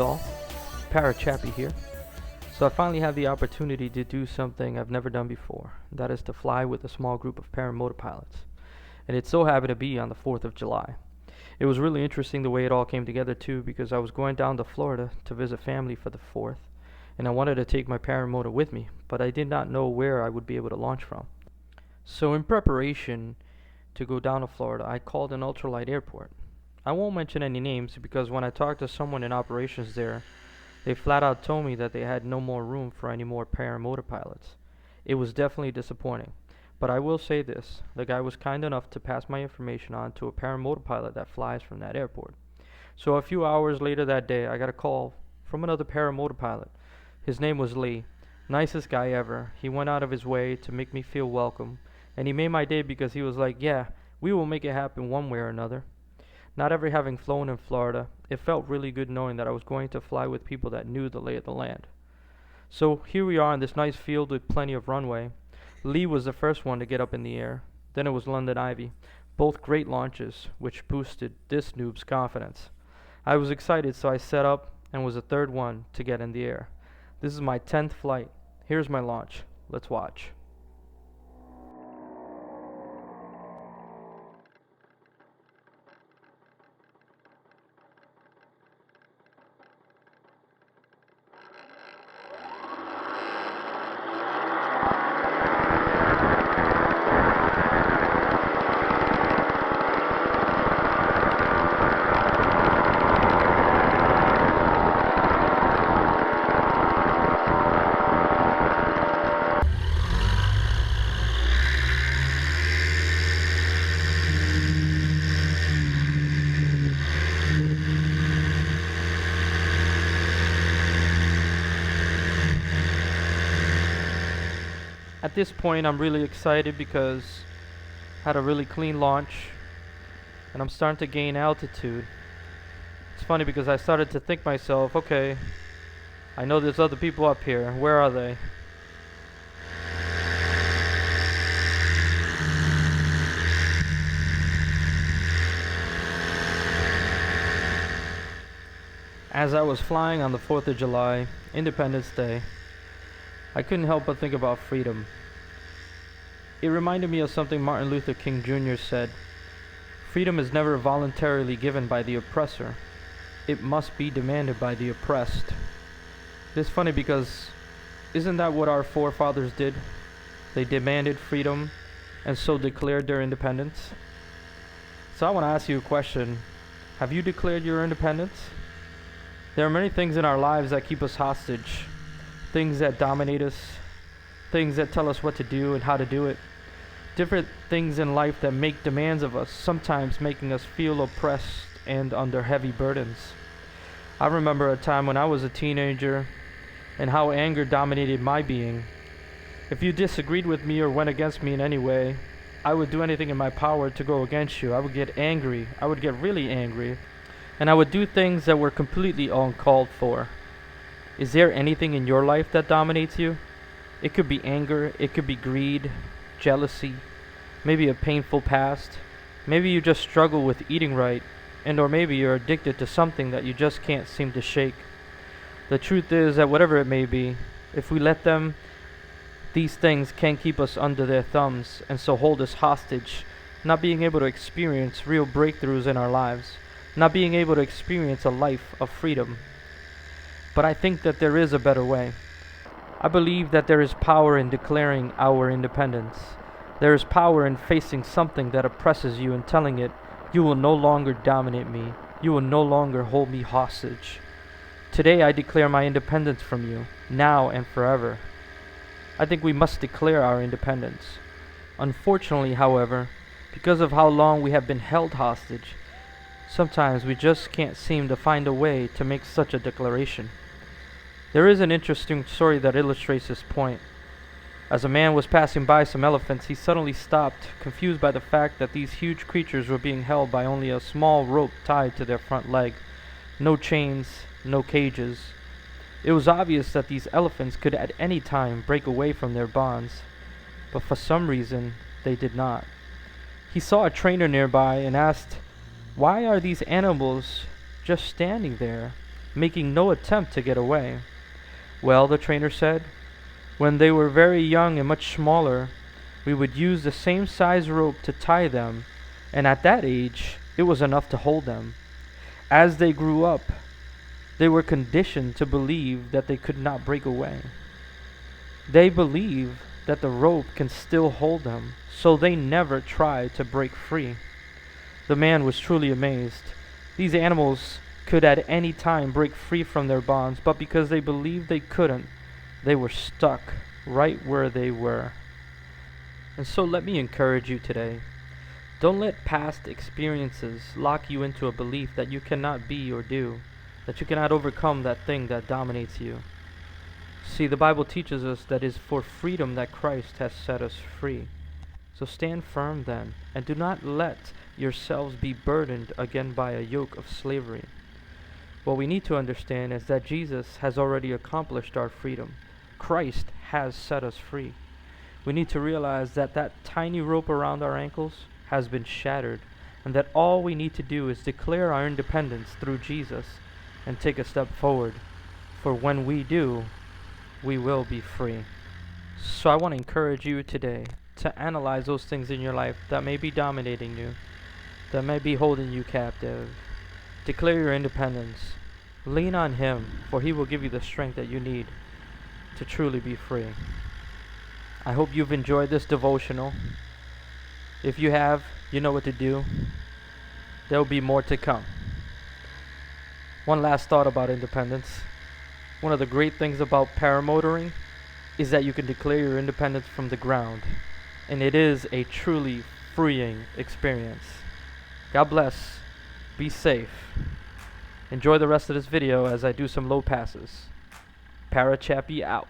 all, Parachappie here. So I finally have the opportunity to do something I've never done before. That is to fly with a small group of paramotor pilots. And it so happened to be on the 4th of July. It was really interesting the way it all came together too, because I was going down to Florida to visit family for the 4th, and I wanted to take my paramotor with me, but I did not know where I would be able to launch from. So in preparation to go down to Florida, I called an ultralight airport. I won't mention any names because when I talked to someone in operations there, they flat out told me that they had no more room for any more paramotor pilots. It was definitely disappointing. But I will say this, the guy was kind enough to pass my information on to a paramotor pilot that flies from that airport. So a few hours later that day, I got a call from another paramotor pilot. His name was Lee. Nicest guy ever. He went out of his way to make me feel welcome. And he made my day because he was like, yeah, we will make it happen one way or another. Not ever having flown in Florida, it felt really good knowing that I was going to fly with people that knew the lay of the land. So here we are in this nice field with plenty of runway. Lee was the first one to get up in the air. Then it was London Ivy. Both great launches, which boosted this noob's confidence. I was excited, so I set up and was the third one to get in the air. This is my 10th flight. Here's my launch. Let's watch. At this point, I'm really excited because I had a really clean launch and I'm starting to gain altitude. It's funny because I started to think myself, okay, I know there's other people up here. Where are they? As I was flying on the 4th of July, Independence Day, I couldn't help but think about freedom. It reminded me of something Martin Luther King Jr. said. Freedom is never voluntarily given by the oppressor. It must be demanded by the oppressed. It's funny because isn't that what our forefathers did? They demanded freedom and so declared their independence. So I want to ask you a question. Have you declared your independence? There are many things in our lives that keep us hostage. Things that dominate us, things that tell us what to do and how to do it. Different things in life that make demands of us, sometimes making us feel oppressed and under heavy burdens. I remember a time when I was a teenager and how anger dominated my being. If you disagreed with me or went against me in any way, I would do anything in my power to go against you. I would get angry. I would get really angry. And I would do things that were completely uncalled for. Is there anything in your life that dominates you? It could be anger, it could be greed, jealousy, maybe a painful past. Maybe you just struggle with eating right, and or maybe you're addicted to something that you just can't seem to shake. The truth is that whatever it may be, if we let them, these things can keep us under their thumbs and so hold us hostage, not being able to experience real breakthroughs in our lives, not being able to experience a life of freedom. But I think that there is a better way. I believe that there is power in declaring our independence. There is power in facing something that oppresses you and telling it, you will no longer dominate me. You will no longer hold me hostage. Today I declare my independence from you, now and forever. I think we must declare our independence. Unfortunately, however, because of how long we have been held hostage, sometimes we just can't seem to find a way to make such a declaration. There is an interesting story that illustrates this point. As a man was passing by some elephants, he suddenly stopped, confused by the fact that these huge creatures were being held by only a small rope tied to their front leg. No chains, no cages. It was obvious that these elephants could at any time break away from their bonds, but for some reason, they did not. He saw a trainer nearby and asked, "Why are these animals just standing there? making no attempt to get away. Well, the trainer said, when they were very young and much smaller, we would use the same size rope to tie them, and at that age, it was enough to hold them. As they grew up, they were conditioned to believe that they could not break away. They believe that the rope can still hold them, so they never try to break free. The man was truly amazed. These animals could at any time break free from their bonds, but because they believed they couldn't, they were stuck right where they were. And so let me encourage you today. Don't let past experiences lock you into a belief that you cannot be or do, that you cannot overcome that thing that dominates you. See, the Bible teaches us that it is for freedom that Christ has set us free. So stand firm then, and do not let yourselves be burdened again by a yoke of slavery. What we need to understand is that Jesus has already accomplished our freedom. Christ has set us free. We need to realize that that tiny rope around our ankles has been shattered, and that all we need to do is declare our independence through Jesus and take a step forward. For when we do, we will be free. So I want to encourage you today to analyze those things in your life that may be dominating you, that may be holding you captive. Declare your independence. Lean on Him, for He will give you the strength that you need to truly be free. I hope you've enjoyed this devotional. If you have, you know what to do. There will be more to come. One last thought about independence. One of the great things about paramotoring is that you can declare your independence from the ground, and it is a truly freeing experience. God bless. Be safe. Enjoy the rest of this video as I do some low passes. Parachappie out.